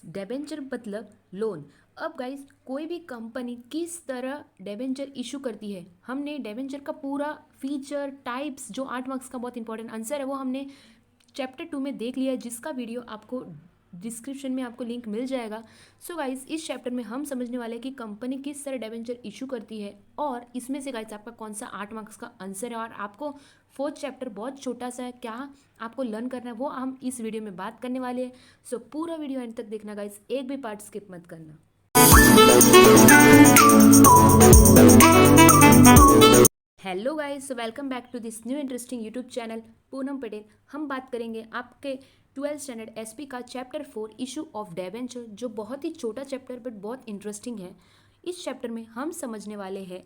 Debenture मतलब loan. अब guys कोई भी कंपनी किस तरह डेबेंचर इशू करती है, हमने डेबेंचर का पूरा फीचर टाइप्स जो 8 मार्क्स का बहुत इंपॉर्टेंट आंसर है वो हमने चैप्टर 2 में देख लिया है, जिसका वीडियो आपको डिस्क्रिप्शन में आपको लिंक मिल जाएगा। सो गाइस इस चैप्टर में हम समझने वाले हैं कि कंपनी किस तरह डेबेंचर इशू करती है, और इसमें से गाइस आपका कौन सा 8 मार्क्स का आंसर है, और आपको फोर्थ चैप्टर बहुत छोटा सा है, क्या आपको लर्न करना है वो हम इस वीडियो में बात करने वाले हैं। सो पूरा वीडियो एंड तक देखना गाइस, एक भी पार्ट स्किप मत करना। Hello guys, welcome back to this new interesting YouTube channel Poonam Patel. हम बात करेंगे आपके 12th स्टैंडर्ड एसपी का चैप्टर 4 इशू ऑफ डेबेंचर, जो बहुत ही छोटा चैप्टर बट बहुत इंटरेस्टिंग है। इस चैप्टर में हम समझने वाले हैं,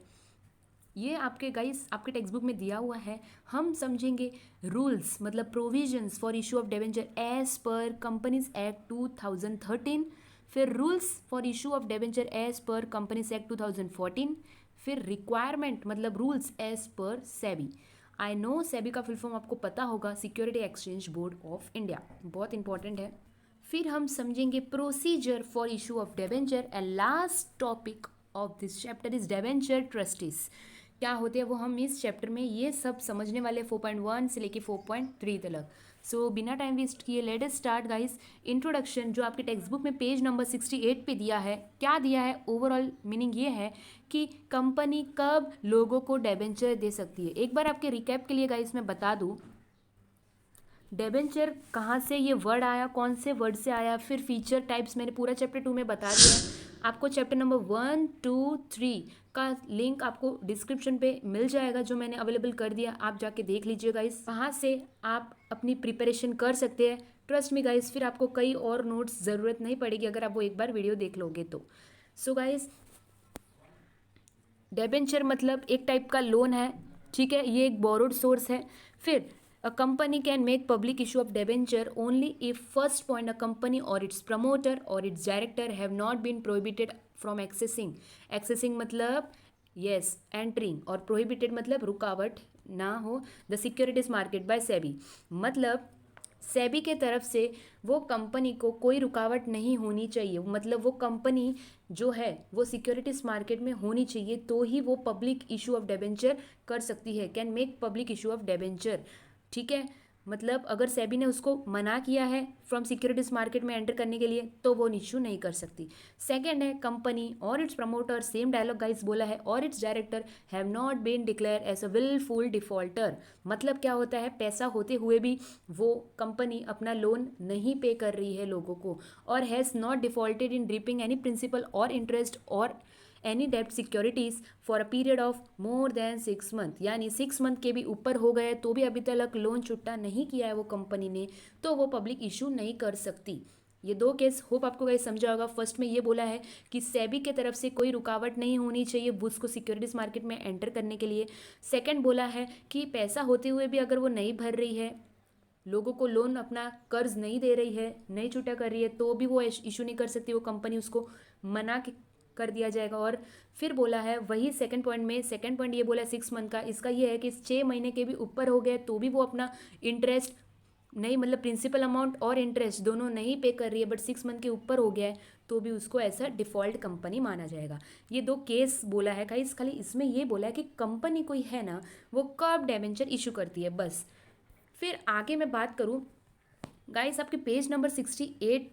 ये आपके गाइस आपके टेक्स्ट बुक में दिया हुआ है, हम समझेंगे रूल्स मतलब provisions for issue of debenture as per companies act 2013, फिर rules for issue of debenture as per companies act 2014, फिर रिक्वायरमेंट मतलब rules as per SEBI. I know SEBI का फुल फॉर्म आपको पता होगा, security exchange board of India, बहुत important है। फिर हम समझेंगे procedure for issue of debenture, and last topic of this chapter is debenture trustees, क्या होते हैं वो हम इस चैप्टर में ये सब समझने वाले 4.1 से लेके 4.3 तक। सो बिना टाइम वेस्ट किए let us start guys. Introduction जो आपके टेक्स्ट बुक में पेज नंबर 68 पे दिया है, क्या दिया है, ओवरऑल मीनिंग ये है कि कंपनी कब लोगों को डेबेंचर दे सकती है। एक बार आपके रिकैप के लिए गाइस मैं बता दूं, डेबेंचर कहाँ से ये वर्ड आया, कौन से वर्ड से आया, फिर फीचर टाइप्स मैंने पूरा चैप्टर 2 में बता दिया है। आपको चैप्टर नंबर 1, 2, 3 का लिंक आपको डिस्क्रिप्शन पे मिल जाएगा, जो मैंने अवेलेबल कर दिया, आप जाके देख लीजिए गाइस, वहाँ से आप अपनी प्रिपरेशन कर सकते हैं। ट्रस्ट मी गाइस, फिर आपको कई और नोट्स ज़रूरत नहीं पड़ेगी अगर आप वो एक बार वीडियो देख लोगे तो। सो गाइस डेबेंचर मतलब एक टाइप का लोन है, ठीक है, ये एक बोरोड सोर्स है। फिर a company can make public issue of debenture only if first point a company और इट्स प्रमोटर और its director have not been prohibited from accessing. Accessing मतलब यस एंटरिंग, और प्रोहिबिटेड मतलब रुकावट ना हो the securities market by SEBI, मतलब SEBI के तरफ से वो कंपनी को कोई रुकावट नहीं होनी चाहिए, मतलब वो कंपनी जो है वो सिक्योरिटीज मार्केट में होनी चाहिए, तो ही वो पब्लिक इशू ऑफ डेबेंचर कर सकती है, can make public issue of debenture. ठीक है, मतलब अगर सेबी ने उसको मना किया है फ्रॉम सिक्योरिटीज मार्केट में एंटर करने के लिए, तो वो इशू नहीं कर सकती। सेकेंड है कंपनी और its promoter, same dialogue guys बोला है, और its director have not been declare as a wilful defaulter. मतलब क्या होता है, पैसा होते हुए भी वो कंपनी अपना लोन नहीं पे कर रही है लोगों को, और has not defaulted in repaying any principal और इंटरेस्ट और एनी डेप्ट securities for a period of more than 6 month, यानी 6 मंथ के भी ऊपर हो गए तो भी अभी तक लोन छुट्टा नहीं किया है वो कंपनी ने, तो वो पब्लिक इशू नहीं कर सकती। ये दो केस होप आपको गाइस समझा होगा। फर्स्ट में ये बोला है कि सेबी के तरफ से कोई रुकावट नहीं होनी चाहिए उसको सिक्योरिटीज मार्केट में एंटर करने के लिए। सेकंड बोला है कि पैसा होते हुए भी अगर वो नहीं भर रही है, लोगों को लोन अपना कर्ज नहीं दे रही है, नहीं छूटा कर रही है, तो भी वो इशू नहीं कर सकती, वो कंपनी उसको कर दिया जाएगा। और फिर बोला है वही सेकंड पॉइंट में, सेकंड पॉइंट ये बोला है 6 मंथ का, इसका ये है कि 6 महीने के भी ऊपर हो गए तो भी वो अपना इंटरेस्ट नहीं, मतलब प्रिंसिपल अमाउंट और इंटरेस्ट दोनों नहीं पे कर रही है, बट 6 मंथ के ऊपर हो गया है तो भी उसको ऐसा डिफॉल्ट कंपनी माना जाएगा। ये दो केस बोला है गाइस, खाली इसमें ये बोला है कि कंपनी कोई है ना, वो कब डेबेंचर इशू करती है बस। फिर आगे मैं बात करूँ गाइस, आपके पेज नंबर 68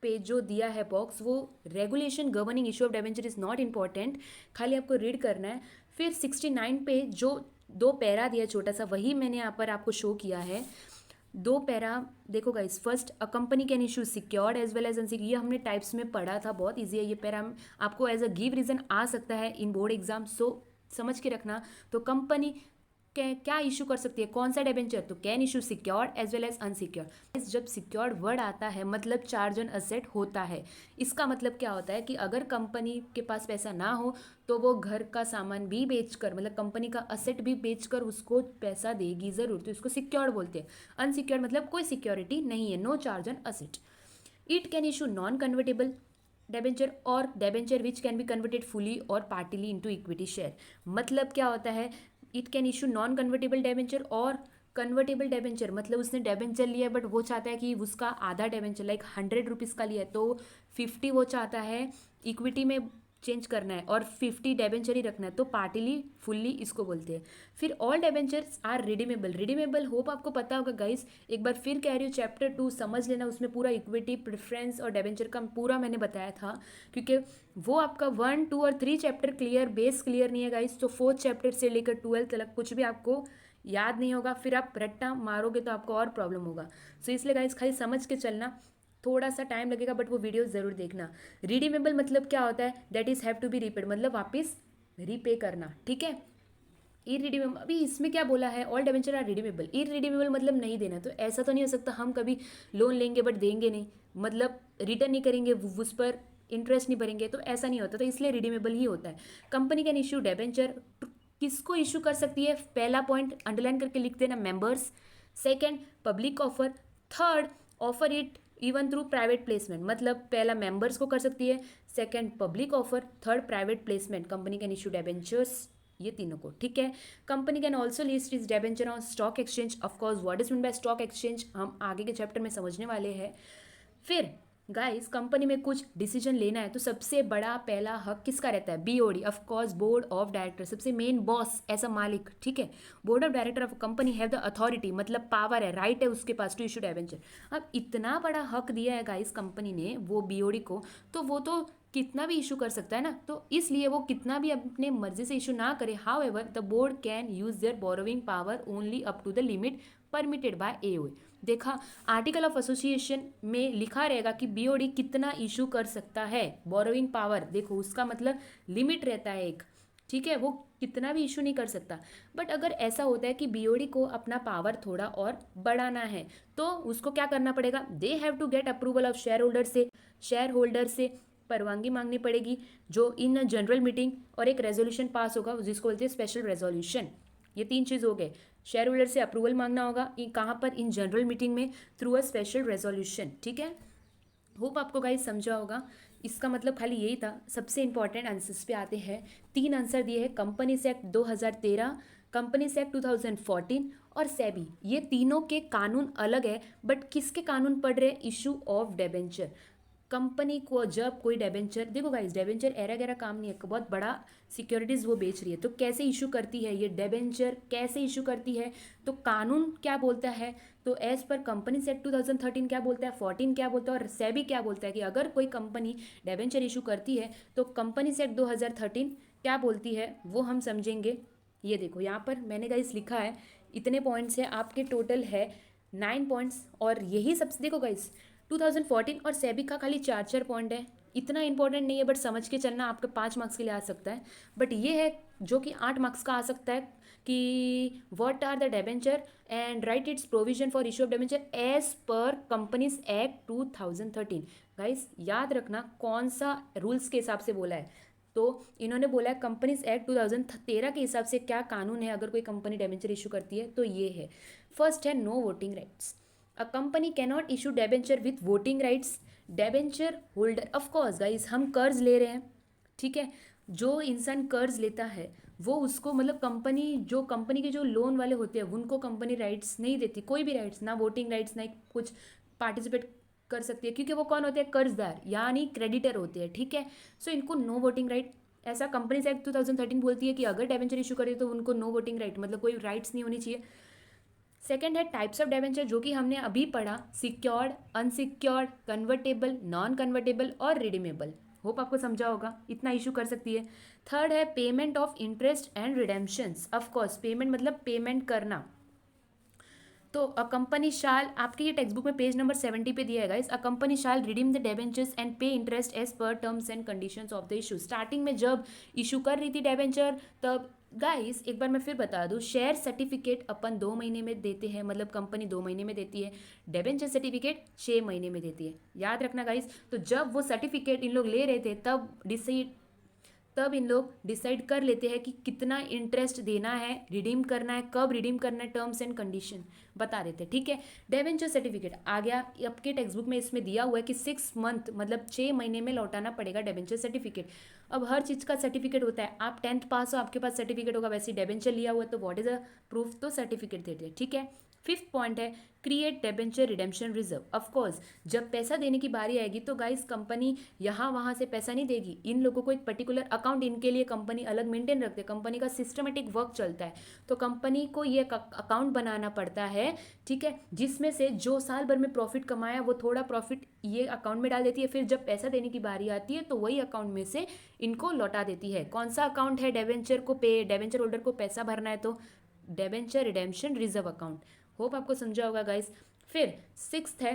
पे जो दिया है बॉक्स, वो regulation governing issue of debenture is not important, खाली आपको रीड करना है। फिर 69 पे जो दो पैरा दिया छोटा सा, वही मैंने यहाँ पर आपको शो किया है। दो पैरा देखो guys, first a company can issue secured as well as unsecured, ये हमने टाइप्स में पढ़ा था, बहुत ईजी है ये पैरा, आपको एज अ गिव रीजन आ सकता है इन बोर्ड एग्जाम, सो समझ के रखना। तो कंपनी क्या इशू कर सकती है, कौन सा डिबेंचर, तो can issue secured as well as unsecured. जब सिक्योर्ड वर्ड आता है मतलब चार्ज ऑन असेट होता है, इसका मतलब क्या होता है कि अगर कंपनी के पास पैसा ना हो तो वो घर का सामान भी बेचकर, मतलब कंपनी का असेट भी बेचकर उसको पैसा देगी ज़रूर, तो इसको सिक्योर्ड बोलते हैं। अनसिक्योर्ड मतलब कोई सिक्योरिटी नहीं है, no charge on asset. It can issue non convertible debenture और debenture which can be converted fully और पार्टिली इनटू इक्विटी शेयर। मतलब क्या होता है, it can issue non convertible debenture और कन्वर्टेबल डेबेंचर मतलब उसने डेबेंचर लिया है बट वो चाहता है कि उसका आधा डेबेंचर लाइक 100 रुपीज़ का लिया है तो 50 वो चाहता है इक्विटी में चेंज करना है और 50 डेबेंचर ही रखना है, तो पार्टली फुल्ली इसको बोलते हैं। फिर all debentures are redeemable. Redeemable hope आपको पता होगा गाइस, एक बार फिर कह रही हूँ चैप्टर 2 समझ लेना, उसमें पूरा इक्विटी प्रेफरेंस और डेबेंचर का पूरा मैंने बताया था, क्योंकि वो आपका 1, 2 और 3 चैप्टर क्लियर, बेस क्लियर नहीं है गाइस, तो 4th चैप्टर से लेकर 12th तक कुछ भी आपको याद नहीं होगा, फिर आप रट्टा मारोगे तो आपको और प्रॉब्लम होगा। सो इसलिए गाइस खाली समझ के चलना, थोड़ा सा टाइम लगेगा बट वो वीडियो ज़रूर देखना। रिडीमेबल मतलब क्या होता है, that is have to be repaid, मतलब वापस रीपे करना, ठीक है। इरिडीमेबल, अभी इसमें क्या बोला है, all debenture are redeemable. Irredeemable मतलब नहीं देना, तो ऐसा तो नहीं हो सकता हम कभी लोन लेंगे बट देंगे नहीं, मतलब रिटर्न नहीं करेंगे, उस पर इंटरेस्ट नहीं भरेंगे, तो ऐसा नहीं होता, तो इसलिए रिडीमेबल ही होता है। कंपनी कैन इशू डेबेंचर, किसको इशू कर सकती है, पहला पॉइंट अंडरलाइन करके लिख देना, members. Second, public offer. Third, offer it even through private placement, मतलब पहला मेंबर्स को कर सकती है, second public offer, third private placement. Company can issue debentures, ये तीनों को, ठीक है। Company can also list is debenture on stock exchange. Of course what is mean bye stock exchange हम आगे के चैप्टर में समझने वाले हैं। फिर गाइस कंपनी में कुछ डिसीजन लेना है तो सबसे बड़ा पहला हक किसका रहता है, BOD, of course board of director, सबसे मेन बॉस ऐसा मालिक, ठीक है। Board of director of company have the authority, मतलब पावर है, राइट है उसके पास टू इशू डिबेंचर। अब इतना बड़ा हक दिया है गाइस कंपनी ने वो बीओडी को, तो वो तो कितना भी इशू कर सकता है ना, तो इसलिए वो कितना भी अपने मर्जी से इशू ना करे। However the board can use their borrowing power only up to the limit permitted by AOA. देखा, आर्टिकल ऑफ एसोसिएशन में लिखा रहेगा कि बीओडी कितना इशू कर सकता है, बोरोइंग पावर, देखो उसका मतलब लिमिट रहता है एक, ठीक है, वो कितना भी इशू नहीं कर सकता। बट अगर ऐसा होता है कि बीओडी को अपना पावर थोड़ा और बढ़ाना है तो उसको क्या करना पड़ेगा, they have to get approval of share holder से परवानगी मांगनी पड़ेगी, जो इन जनरल मीटिंग, और एक रेजोल्यूशन पास होगा जिसको बोलते हैं स्पेशल रेजोल्यूशन। ये 3 चीज़ हो गए, शेयर होल्डर से अप्रूवल मांगना होगा, कहाँ पर, इन जनरल मीटिंग में, थ्रू अ स्पेशल रेजोल्यूशन, ठीक है। होप आपको गाइस समझा होगा, इसका मतलब खाली यही था। सबसे इंपॉर्टेंट आंसर्स पे आते हैं, 3 आंसर दिए हैं, कंपनीज एक्ट 2013, कंपनीज एक्ट 2014 और सेबी, ये तीनों के कानून अलग है बट किसके कानून पढ़ रहे हैं, इशू ऑफ डेबेंचर। कंपनी को जब कोई डेबेंचर, देखो गाइस डेबेंचर एरा गैरा काम नहीं है, बहुत बड़ा सिक्योरिटीज़ वो बेच रही है, तो कैसे इशू करती है ये डेबेंचर, कैसे इशू करती है, तो कानून क्या बोलता है, तो एज पर कंपनी एक्ट 2013 क्या बोलता है, 14 क्या बोलता है, और सेबी क्या बोलता है कि अगर कोई कंपनी डेबेंचर इशू करती है तो कंपनी एक्ट 2013 क्या बोलती है वो हम समझेंगे। ये देखो यहाँ पर मैंने गाइस लिखा है, इतने पॉइंट्स है आपके, टोटल है 9 पॉइंट्स, और यही सबसे, देखो गाइस 2014 और सेबी का खाली 4 पॉइंट है, इतना इंपॉर्टेंट नहीं है बट समझ के चलना, आपके 5 मार्क्स के लिए आ सकता है। बट ये है जो कि 8 मार्क्स का आ सकता है कि what are the debenture and right its provision for issue of debenture as per companies act 2013। Guys याद रखना कौन सा रूल्स के हिसाब से बोला है, तो इन्होंने बोला है कंपनीज एक्ट 2013 के हिसाब से क्या कानून है अगर कोई कंपनी डेबेंचर इशू करती है, तो ये है। फर्स्ट है no voting rights, a company cannot issue debenture with voting rights. Debenture holder, of course guys हम कर्ज ले रहे हैं, ठीक है, जो इंसान कर्ज लेता है वो उसको, मतलब कंपनी, जो कंपनी के जो लोन वाले होते हैं उनको कंपनी राइट्स नहीं देती, कोई भी राइट्स ना, वोटिंग राइट्स ना कुछ पार्टिसिपेट कर सकती है, क्योंकि वो कौन होते हैं, कर्जदार यानी क्रेडिटर होते हैं, ठीक है। सो इनको नो वोटिंग राइट, ऐसा कंपनीज एक्ट 2013 बोलती है कि अगर डेबेंचर इशू करे तो उनको नो वोटिंग राइट, मतलब कोई राइट्स नहीं होनी चाहिए। सेकेंड है टाइप्स ऑफ डेबेंचर, जो कि हमने अभी पढ़ा, secured, unsecured, convertible, non convertible और रिडीमेबल। होप आपको समझा होगा, इतना इशू कर सकती है। थर्ड है payment of interest and redemptions, of course payment मतलब पेमेंट करना, तो अ कंपनी शाल, आपके ये टेक्स्ट बुक में पेज नंबर 70 पे दिया है guys, a company shall redeem the debentures and pay interest as per terms and conditions of the issue. Starting में जब इशू कर रही थी डेबेंचर, तब गाइस एक बार मैं फिर बता दूं, शेयर सर्टिफिकेट अपन 2 महीने में देते हैं, मतलब कंपनी 2 महीने में देती है, डेबेंचर सर्टिफिकेट 6 महीने में देती है, याद रखना गाइस। तो जब वो सर्टिफिकेट इन लोग ले रहे थे तब इन लोग डिसाइड कर लेते हैं कि कितना इंटरेस्ट देना है, रिडीम करना है, कब रिडीम करना है, टर्म्स एंड कंडीशन बता देते हैं, ठीक है। डेबेंचर सर्टिफिकेट आ गया, आपके टेक्स्ट बुक में इसमें दिया हुआ है कि 6 मंथ मतलब 6 महीने में लौटाना पड़ेगा डेबेंचर सर्टिफिकेट। अब हर चीज़ का सर्टिफिकेट होता है, आप 10th पास हो आपके पास सर्टिफिकेट होगा, वैसे डेबेंचर लिया हुआ है तो व्हाट इज अ प्रूफ, तो सर्टिफिकेट देते हैं, ठीक है। फिफ्थ पॉइंट है create debenture redemption reserve. Of course जब पैसा देने की बारी आएगी तो गाइस कंपनी यहाँ वहाँ से पैसा नहीं देगी, इन लोगों को एक पर्टिकुलर अकाउंट इनके लिए कंपनी अलग मेंटेन रखते हैं, कंपनी का सिस्टमेटिक वर्क चलता है, तो कंपनी को ये अकाउंट बनाना पड़ता है, ठीक है, जिसमें से जो साल भर में प्रॉफिट कमाया वो थोड़ा प्रॉफिट ये अकाउंट में डाल देती है, फिर जब पैसा देने की बारी आती है तो वही अकाउंट में से इनको लौटा देती है। कौन सा अकाउंट है? डेबेंचर होल्डर को पैसा भरना है तो debenture redemption reserve account. Hope आपको समझा होगा गाइस। फिर सिक्स्थ है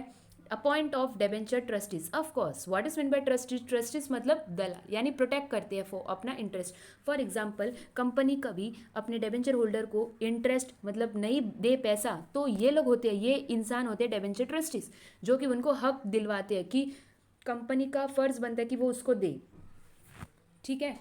appoint of debenture trustees. Of course what is mean by trustees? Trustees मतलब दलाल, यानी प्रोटेक्ट करते हैं फॉर अपना इंटरेस्ट। फॉर एग्जांपल कंपनी कभी अपने डेबेंचर होल्डर को इंटरेस्ट मतलब नहीं दे पैसा, तो ये लोग होते हैं, ये इंसान होते हैं डेबेंचर ट्रस्टीज, जो कि उनको हक दिलवाते हैं कि कंपनी का फर्ज बनता है कि वो उसको दे, ठीक है।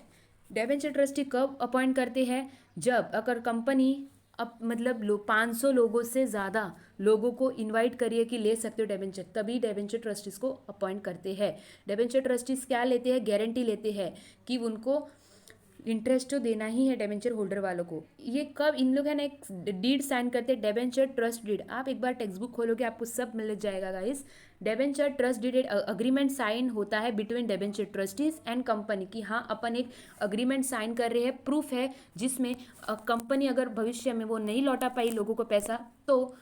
डेबेंचर ट्रस्टी कब अपॉइंट करते हैं? जब अगर कंपनी अब मतलब 500 लोगों से ज़्यादा लोगों को इनवाइट करिए कि ले सकते हो डेबेंचर, तभी डेबेंचर ट्रस्टीज़ को अपॉइंट करते हैं। डेबेंचर ट्रस्टीज़ क्या लेते हैं? गारंटी लेते हैं कि उनको इंटरेस्ट तो देना ही है डेबेंचर होल्डर वालों को। ये कब इन लोग है ना एक डीड साइन करते हैं, डेबेंचर ट्रस्ट डीड। आप एक बार टेक्स्ट बुक खोलोगे आपको सब मिल जाएगा guys. Debenture trust deed agreement sign होता है between debenture trustees and company की, हाँ अपन एक अग्रीमेंट साइन कर रहे हैं, प्रूफ है, जिसमें कंपनी अगर भविष्य में वो नहीं लौटा पाई लोगों को पैसा तो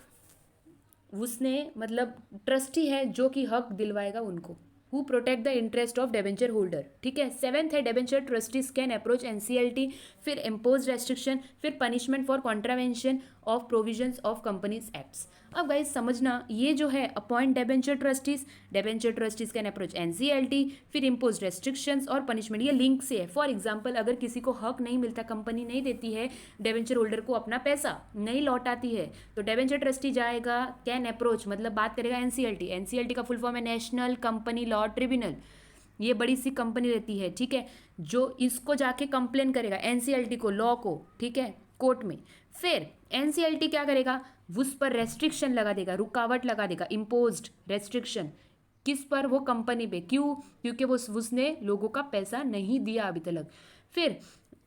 उसने मतलब ट्रस्टी है जो कि हक दिलवाएगा उनको, who protect the interest of debenture holder, ठीक है। सेवेंथ है debenture trustees can approach NCLT, फिर इम्पोज रेस्ट्रिक्शन, फिर punishment for contravention of provisions of companies acts. अब गाइस समझना, ये जो है appoint debenture trustees can approach NCLT, फिर इम्पोज रेस्ट्रिक्शंस और पनिशमेंट, ये लिंक से है। फॉर एग्जांपल अगर किसी को हक नहीं मिलता, कंपनी नहीं देती है डेबेंचर होल्डर को अपना पैसा नहीं लौटाती है, तो डेबेंचर ट्रस्टी जाएगा, कैन अप्रोच मतलब बात करेगा एनसीएलटी। एनसीएलटी का फुल फॉर्म है नेशनल कंपनी लॉ ट्रिब्यूनल, ये बड़ी सी कंपनी रहती है, ठीक है, जो इसको जाके कंप्लेन करेगा एनसीएलटी को, लॉ को, ठीक है, कोर्ट में। फिर एनसीएलटी क्या करेगा? उस पर रेस्ट्रिक्शन लगा देगा, रुकावट लगा देगा, इम्पोज्ड रेस्ट्रिक्शन किस पर? वो कंपनी पे। क्यों? क्योंकि वो उसने लोगों का पैसा नहीं दिया अभी तक। फिर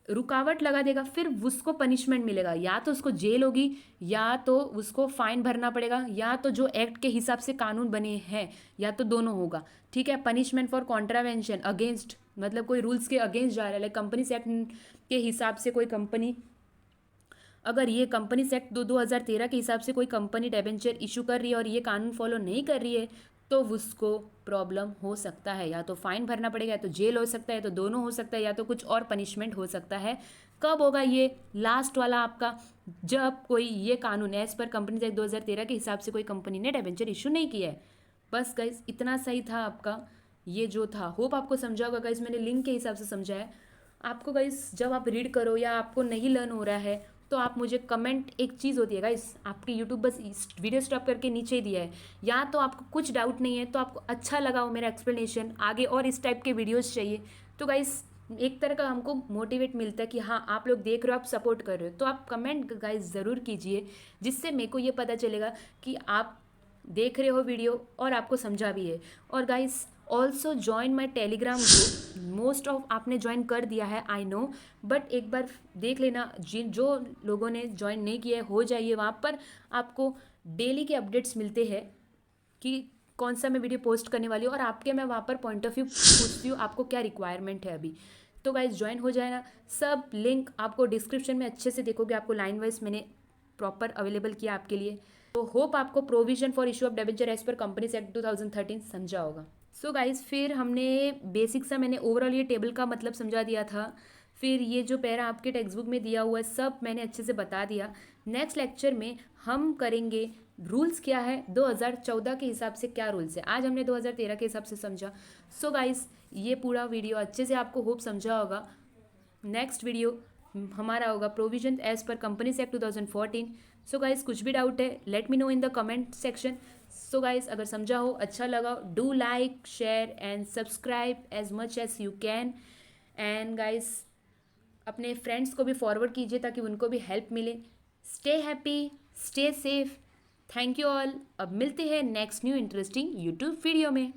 रुकावट लगा देगा, फिर उसको पनिशमेंट मिलेगा, या तो उसको जेल होगी, या तो उसको फाइन भरना पड़ेगा, या तो जो एक्ट के हिसाब से कानून बने हैं, या तो दोनों होगा, ठीक है। पनिशमेंट फॉर कॉन्ट्रावेंशन अगेंस्ट मतलब कोई रूल्स के अगेंस्ट जा रहा है, लाइक कंपनीज एक्ट के हिसाब से कोई कंपनी, अगर ये कंपनीज एक्ट 2013 के हिसाब से कोई कंपनी डेबेंचर इशू कर रही है और ये कानून फॉलो नहीं कर रही है, तो उसको प्रॉब्लम हो सकता है, या तो फाइन भरना पड़ेगा, या तो जेल हो सकता है, तो दोनों हो सकता है, या तो कुछ और पनिशमेंट हो सकता है। कब होगा ये लास्ट वाला आपका? जब कोई ये कानून एज पर कंपनीज एक्ट 2013 के हिसाब से कोई कंपनी ने डेबेंचर इशू नहीं किया है। बस गाइस इतना सही था आपका ये जो था, होप आपको समझा होगा गाइस, मैंने लिंक के हिसाब से समझाया आपको। गाइस जब आप रीड करो या आपको नहीं लर्न हो रहा है तो आप मुझे कमेंट, एक चीज़ होती है गाइस, आपके यूट्यूब बस वीडियो स्टॉप करके नीचे ही दिया है, या तो आपको कुछ डाउट नहीं है, तो आपको अच्छा लगा हो मेरा एक्सप्लेनेशन, आगे और इस टाइप के वीडियोस चाहिए, तो गाइस एक तरह का हमको मोटिवेट मिलता है कि हाँ आप लोग देख रहे हो, आप सपोर्ट कर रहे हो, तो आप कमेंट गाइस ज़रूर कीजिए, जिससे मेरे को ये पता चलेगा कि आप देख रहे हो वीडियो और आपको समझा भी है। और guys also join my Telegram group, most of आपने ज्वाइन कर दिया है आई नो, बट एक बार देख लेना, जिन जो लोगों ने ज्वाइन नहीं किया है हो जाइए, वहाँ पर आपको डेली के अपडेट्स मिलते हैं कि कौन सा मैं वीडियो पोस्ट करने वाली हूँ, और आपके मैं वहाँ पर पॉइंट ऑफ व्यू पूछती हूँ आपको क्या रिक्वायरमेंट है अभी। तो गाइज ज्वाइन हो जाए ना, सब लिंक आपको डिस्क्रिप्शन में अच्छे से देखोगे, आपको लाइन वाइज मैंने प्रॉपर अवेलेबल किया आपके लिए। तो होप आपको provision for issue of debenture as per companies act 2013 समझा होगा। सो गाइज फिर हमने बेसिक सा, मैंने ओवरऑल ये टेबल का मतलब समझा दिया था, फिर ये जो पैरा आपके टेक्स्ट बुक में दिया हुआ है सब मैंने अच्छे से बता दिया। नेक्स्ट लेक्चर में हम करेंगे रूल्स क्या है 2014 के हिसाब से, क्या रूल्स है, आज हमने 2013 के हिसाब से समझा। सो गाइज ये पूरा वीडियो अच्छे से आपको होप समझा होगा। नेक्स्ट वीडियो हमारा होगा provision as per companies act 2014। So guys कुछ भी डाउट है let me know in the comment section. So guys अगर समझा हो, अच्छा लगा, do like share and subscribe as much as you can, and guys अपने फ्रेंड्स को भी फॉरवर्ड कीजिए ताकि उनको भी हेल्प मिले। Stay happy, stay safe, thank you all. अब मिलते हैं next new interesting YouTube video में।